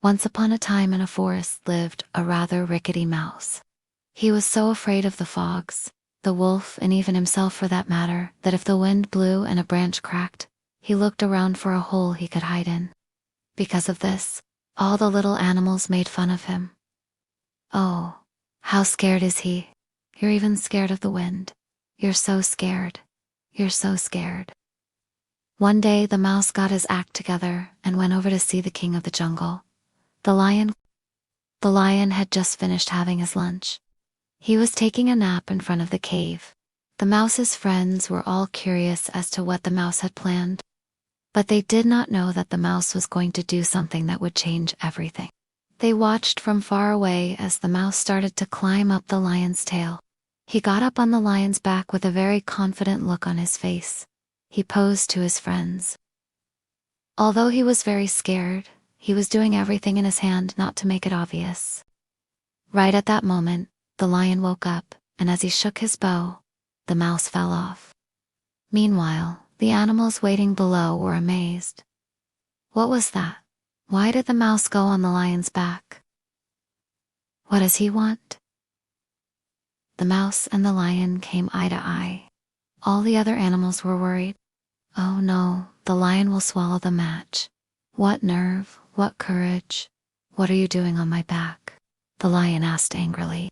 Once upon a time in a forest lived a rather rickety mouse. He was so afraid of the fogs, the wolf, and even himself for that matter, that if the wind blew and a branch cracked, he looked around for a hole he could hide in. Because of this, all the little animals made fun of him. "Oh, how scared is he? You're even scared of the wind. You're so scared. You're so scared." One day the mouse got his act together and went over to see the king of the jungle. The lion. The lion had just finished having his lunch. He was taking a nap in front of the cave. The mouse's friends were all curious as to what the mouse had planned, but they did not know that the mouse was going to do something that would change everything. They watched from far away as the mouse started to climb up the lion's tail. He got up on the lion's back with a very confident look on his face. He posed to his friends. Although he was very scared, he was doing everything in his hand not to make it obvious. Right at that moment, the lion woke up, and as he shook his bow, the mouse fell off. Meanwhile, the animals waiting below were amazed. What was that? Why did the mouse go on the lion's back? What does he want? The mouse and the lion came eye to eye. All the other animals were worried. Oh no, the lion will swallow the match. What nerve, what courage. What are you doing on my back? The lion asked angrily.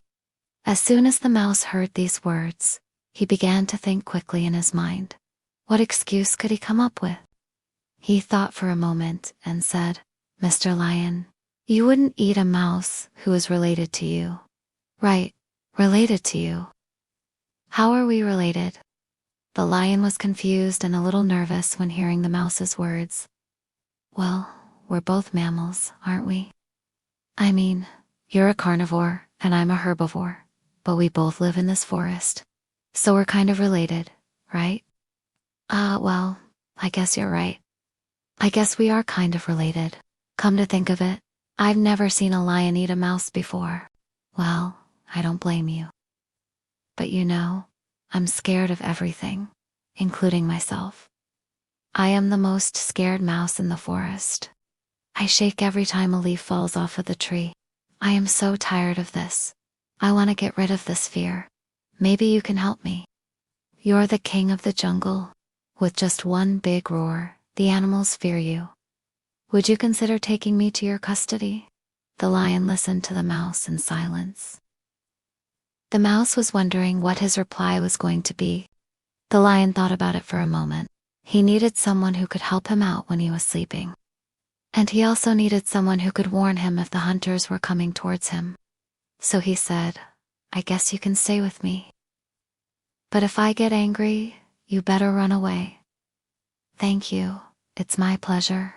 As soon as the mouse heard these words, he began to think quickly in his mind. What excuse could he come up with? He thought for a moment and said, "Mr. Lion, you wouldn't eat a mouse who is related to you." "Right, related to you. How are we related?" The lion was confused and a little nervous when hearing the mouse's words. "Well, we're both mammals, aren't we? I mean, you're a carnivore and I'm a herbivore, but we both live in this forest. So we're kind of related, right?" Well, I guess you're right. I guess we are kind of related. Come to think of it, I've never seen a lion eat a mouse before. Well, I don't blame you. But you know, I'm scared of everything, including myself. I am the most scared mouse in the forest. I shake every time a leaf falls off of the tree. I am so tired of this. I want to get rid of this fear. Maybe you can help me. You're the king of the jungle. With just one big roar, the animals fear you. Would you consider taking me to your custody? The lion listened to the mouse in silence. The mouse was wondering what his reply was going to be. The lion thought about it for a moment. He needed someone who could help him out when he was sleeping. And he also needed someone who could warn him if the hunters were coming towards him. So he said, "I guess you can stay with me. But if I get angry, you better run away." "Thank you, it's my pleasure.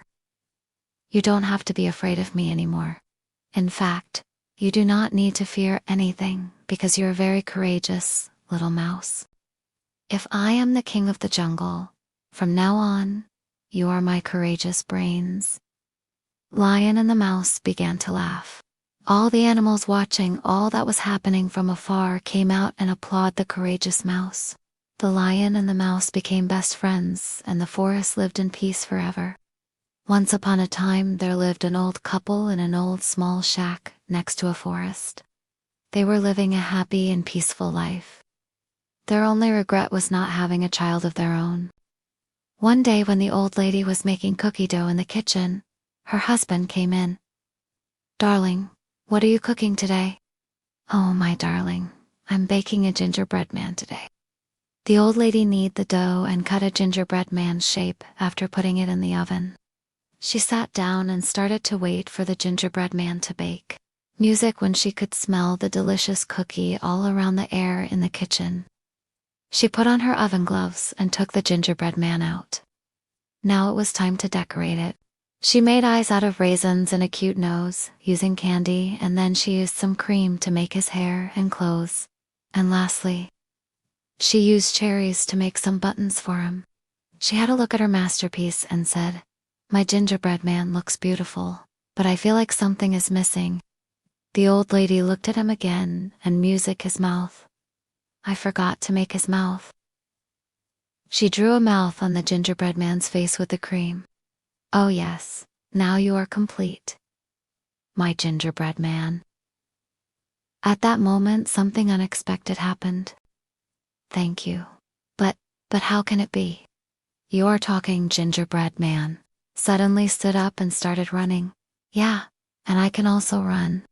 You don't have to be afraid of me anymore. In fact, you do not need to fear anything because you're very courageous, little mouse. If I am the king of the jungle, from now on, you are my courageous brains." Lion and the mouse began to laugh. All the animals watching all that was happening from afar came out and applauded the courageous mouse. The lion and the mouse became best friends, and the forest lived in peace forever. Once upon a time there lived an old couple in an old small shack next to a forest. They were living a happy and peaceful life. Their only regret was not having a child of their own. One day when the old lady was making cookie dough in the kitchen, her husband came in. "Darling, what are you cooking today?" "Oh, my darling, I'm baking a gingerbread man today." The old lady kneaded the dough and cut a gingerbread man's shape after putting it in the oven. She sat down and started to wait for the gingerbread man to bake. Music when she could smell the delicious cookie all around the air in the kitchen. She put on her oven gloves and took the gingerbread man out. Now it was time to decorate it. She made eyes out of raisins and a cute nose, using candy, and then she used some cream to make his hair and clothes. And lastly, she used cherries to make some buttons for him. She had a look at her masterpiece and said, "My gingerbread man looks beautiful, but I feel like something is missing." The old lady looked at him again and music his mouth. "I forgot to make his mouth." She drew a mouth on the gingerbread man's face with the cream. "Oh yes, now you are complete." my gingerbread man." At that moment, something unexpected happened. "Thank you. But how can it be? You're talking gingerbread man." Suddenly stood up and started running. "Yeah, and I can also run."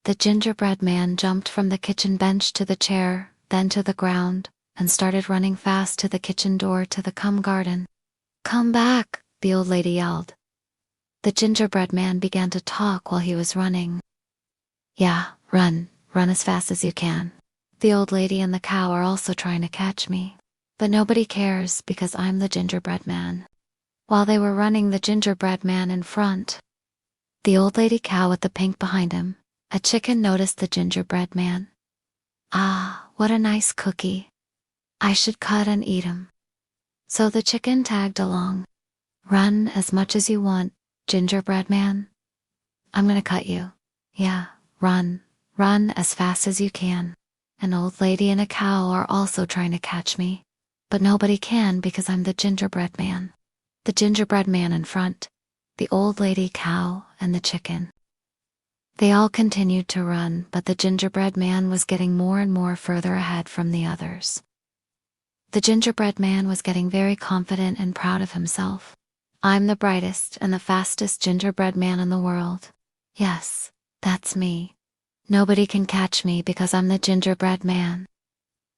The gingerbread man jumped from the kitchen bench to the chair, then to the ground, and started running fast to the kitchen door to the garden. "Come back," the old lady yelled. The gingerbread man began to talk while he was running. "Yeah, run as fast as you can. The old lady and the cow are also trying to catch me. But nobody cares because I'm the gingerbread man." While they were running, the gingerbread man in front, the old lady cow with the pink behind him, a chicken noticed the gingerbread man. "Ah, what a nice cookie. I should cut and eat him." So the chicken tagged along. "Run as much as you want, gingerbread man. I'm gonna cut you. Yeah, run as fast as you can. An old lady and a cow are also trying to catch me. But nobody can because I'm the gingerbread man." The gingerbread man in front, the old lady cow, and the chicken. They all continued to run, but the gingerbread man was getting more and more further ahead from the others. The gingerbread man was getting very confident and proud of himself. "I'm the brightest and the fastest gingerbread man in the world. Yes, that's me. Nobody can catch me because I'm the gingerbread man."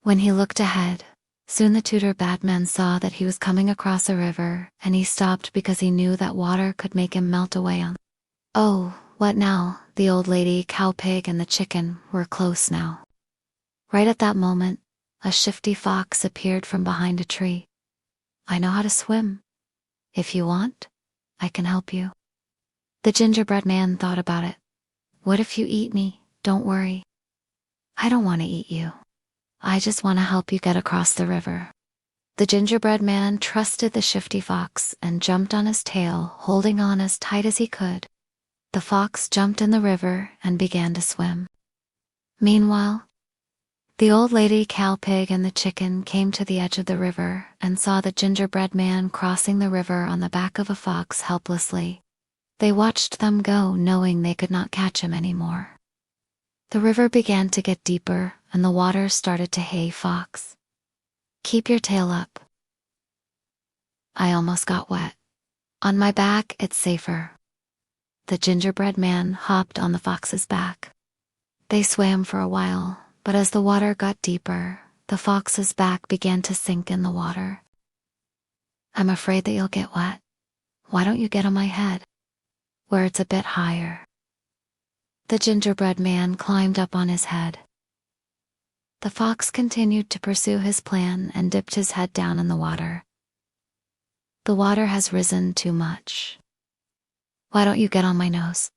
When he looked ahead, soon the gingerbread man saw that he was coming across a river, and he stopped because he knew that water could make him melt away on. Oh, what now? The old lady, cow, pig, and the chicken were close now. Right at that moment, a shifty fox appeared from behind a tree. "I know how to swim. If you want, I can help you." The gingerbread man thought about it. "What if you eat me? Don't worry. I don't want to eat you. I just want to help you get across the river." The gingerbread man trusted the shifty fox and jumped on his tail, holding on as tight as he could. The fox jumped in the river and began to swim. Meanwhile, the old lady, cow, pig, and the chicken came to the edge of the river and saw the gingerbread man crossing the river on the back of a fox helplessly. They watched them go, knowing they could not catch him anymore. The river began to get deeper, and the water started to "Hey, fox. Keep your tail up. I almost got wet. On my back, it's safer." The gingerbread man hopped on the fox's back. They swam for a while, but as the water got deeper, the fox's back began to sink in the water. "I'm afraid that you'll get wet. Why don't you get on my head, where it's a bit higher?" The gingerbread man climbed up on his head. The fox continued to pursue his plan and dipped his head down in the water. "The water has risen too much. Why don't you get on my nose?"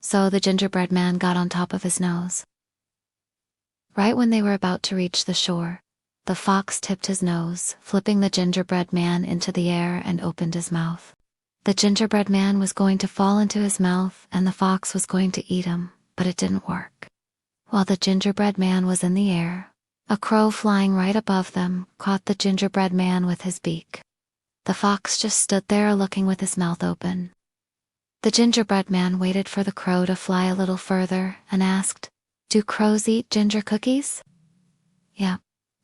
So the gingerbread man got on top of his nose. Right when they were about to reach the shore, the fox tipped his nose, flipping the gingerbread man into the air, and opened his mouth. The gingerbread man was going to fall into his mouth, and the fox was going to eat him, but it didn't work. While the gingerbread man was in the air, a crow flying right above them caught the gingerbread man with his beak. The fox just stood there looking with his mouth open. The gingerbread man waited for the crow to fly a little further and asked, "Do crows eat ginger cookies?" Yeah.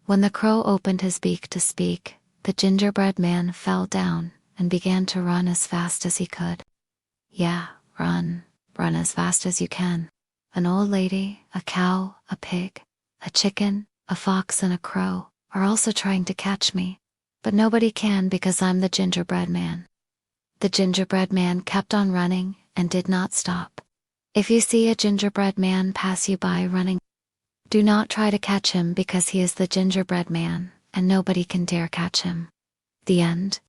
When the crow opened his beak to speak, the gingerbread man fell down and began to run as fast as he could. Yeah, run as fast as you can. An old lady, a cow, a pig, a chicken, a fox, and a crow are also trying to catch me, but nobody can because I'm the gingerbread man. The gingerbread man kept on running and did not stop. If you see a gingerbread man pass you by running, do not try to catch him because he is the gingerbread man, and nobody can dare catch him. The end.